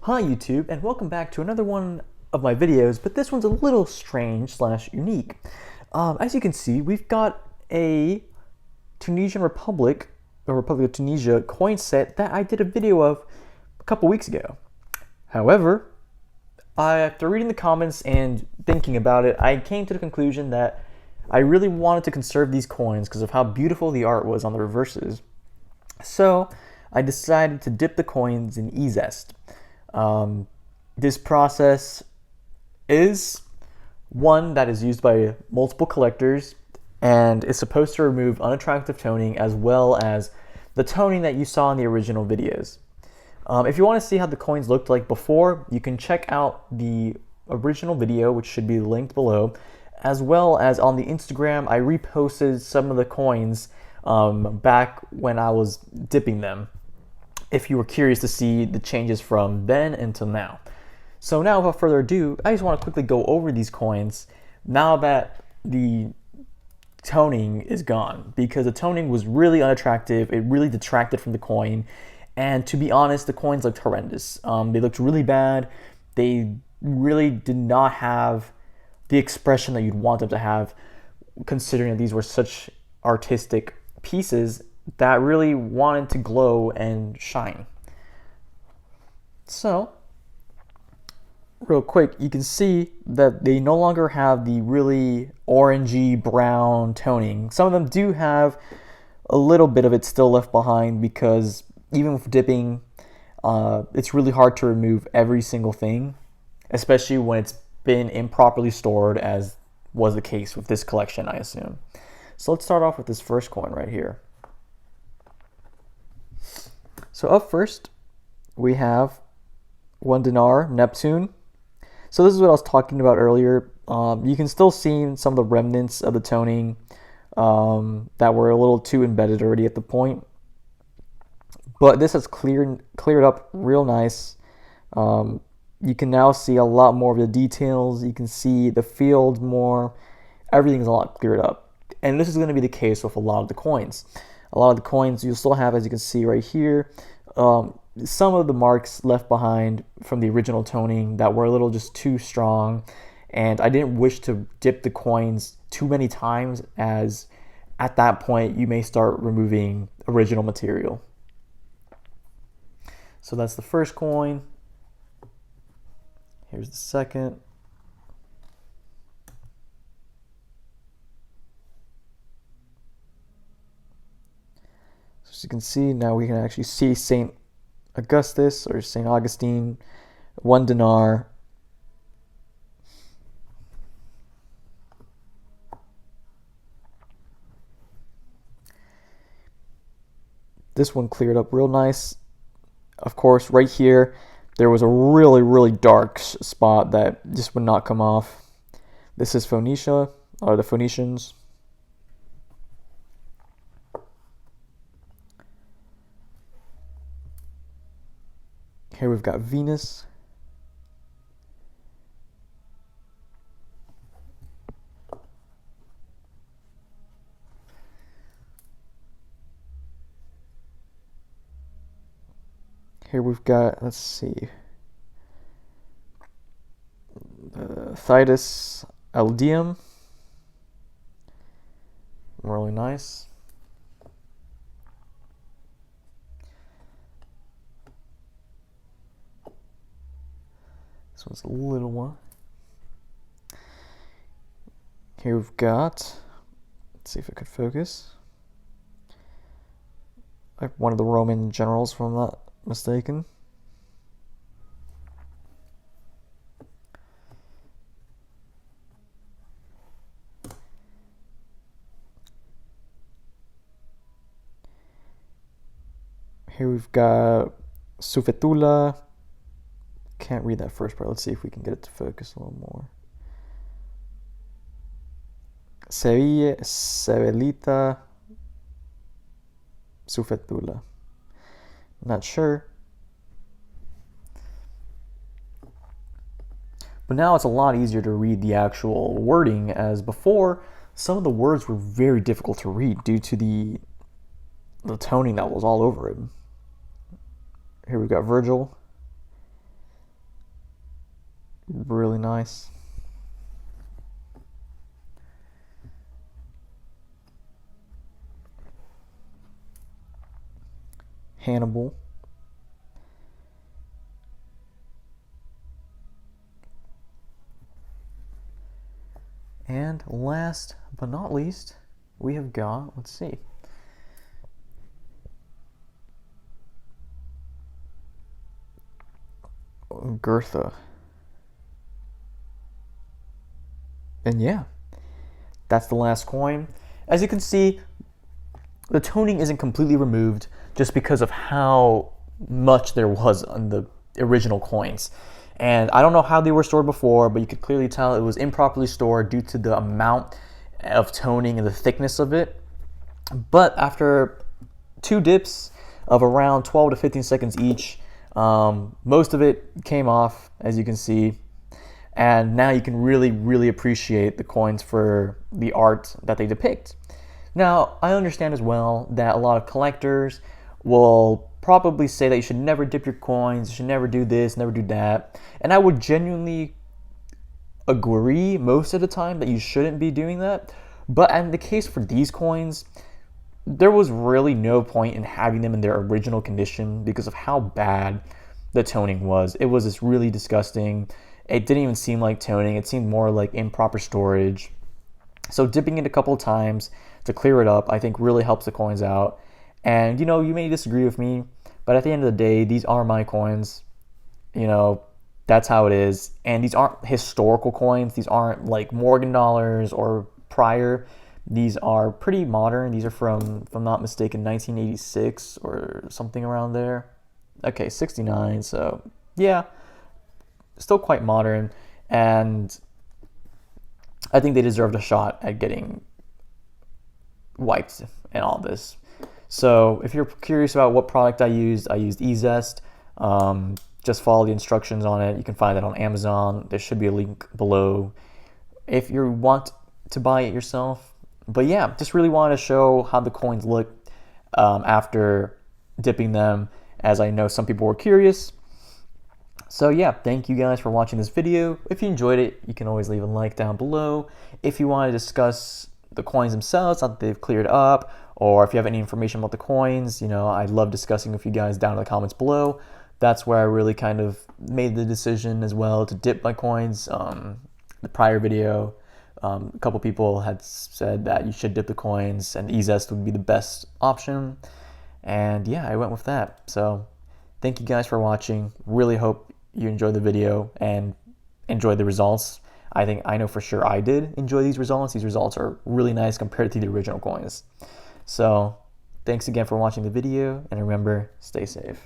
Hi YouTube, and welcome back to another one of my videos, but this one's a little strange slash unique. As you can see, we've got a Tunisian Republic, or Republic of Tunisia coin set that I did a video of a couple weeks ago. However, after reading the comments and thinking about it, I came to the conclusion that I really wanted to conserve these coins because of how beautiful the art was on the reverses. So I decided to dip the coins in E-zest. This process is one that is used by multiple collectors and is supposed to remove unattractive toning as well as the toning that you saw in the original videos. If you want to see how the coins looked like before, you can check out the original video, which should be linked below, as well as on the Instagram. I reposted some of the coins back when I was dipping them, if you were curious to see the changes from then until now. So now, without further ado, I just want to quickly go over these coins now that the toning is gone, because the toning was really unattractive. It really detracted from the coin, and to be honest, the coins looked horrendous. They looked really bad. They really did not have the expression that you'd want them to have, considering that these were such artistic pieces that really wanted to glow and shine. So, real quick, you can see that they no longer have the really orangey brown toning. Some of them do have a little bit of it still left behind, because even with dipping, it's really hard to remove every single thing, especially when it's been improperly stored, as was the case with this collection, I assume. So let's start off with this first coin right here. So up first, we have 1 dinar, Neptune. So this is what I was talking about earlier. You can still see some of the remnants of the toning that were a little too embedded already at the point. But this has cleared up real nice. You can now see a lot more of the details. You can see the field more. Everything's a lot cleared up. And this is going to be the case with a lot of the coins. A lot of the coins you'll still have, as you can see right here, some of the marks left behind from the original toning that were a little just too strong, and I didn't wish to dip the coins too many times, as at that point you may start removing original material. So that's the first coin. Here's the second. As you can see, now we can actually see St. Augustus or St. Augustine, 1 dinar. This one cleared up real nice. Of course, right here, there was a really dark spot that just would not come off. This is Phoenicia, or the Phoenicians. Here we've got Venus. Here we've got, let's see, Titus Aldeum. Really nice. This one's a little one. Here we've got, let's see if it could focus, like one of the Roman generals, if I'm not mistaken. Here we've got Sufetula. Can't read that first part. Let's see if we can get it to focus a little more. Sevelita Sufetula. Not sure. But now it's a lot easier to read the actual wording, as before some of the words were very difficult to read due to the toning that was all over it. Here we've got Virgil. Really nice. Hannibal. And last but not least, we have got, let's see, Gertha. And yeah, that's the last coin. As you can see, the toning isn't completely removed just because of how much there was on the original coins. And I don't know how they were stored before, but you could clearly tell it was improperly stored due to the amount of toning and the thickness of it. But after 2 dips of around 12 to 15 seconds each, most of it came off, as you can see. And now you can really appreciate the coins for the art that they depict. Now, I understand as well that a lot of collectors will probably say that you should never dip your coins, you should never do this, never do that. And I would genuinely agree most of the time that you shouldn't be doing that. But in the case for these coins, there was really no point in having them in their original condition because of how bad the toning was. It was just really disgusting. It didn't even seem like toning. It seemed more like improper storage. So dipping it a couple of times to clear it up, I think really helps the coins out. And, you know, you may disagree with me, but at the end of the day, these are my coins. You know, that's how it is. And these aren't historical coins. These aren't like Morgan dollars or prior. These are pretty modern. These are from, if I'm not mistaken, 1986 or something around there. Okay, 69. So, yeah, still quite modern. And I think they deserved a shot at getting wiped and all this. So if you're curious about what product I used E-zest. Just follow the instructions on it. You can find that on Amazon. There should be a link below if you want to buy it yourself. But yeah, just really wanted to show how the coins look after dipping them, as I know some people were curious. So yeah, thank you guys for watching this video. If you enjoyed it, you can always leave a like down below. If you want to discuss the coins themselves, now that they've cleared up, or if you have any information about the coins, you know, I'd love discussing with you guys down in the comments below. That's where I really kind of made the decision as well to dip my coins. The prior video, a couple people had said that you should dip the coins and E-zest would be the best option. And yeah, I went with that. So thank you guys for watching. Really hope you enjoyed the video and enjoyed the results. I know for sure I did enjoy these results. These results are really nice compared to the original coins. So thanks again for watching the video, and remember, stay safe.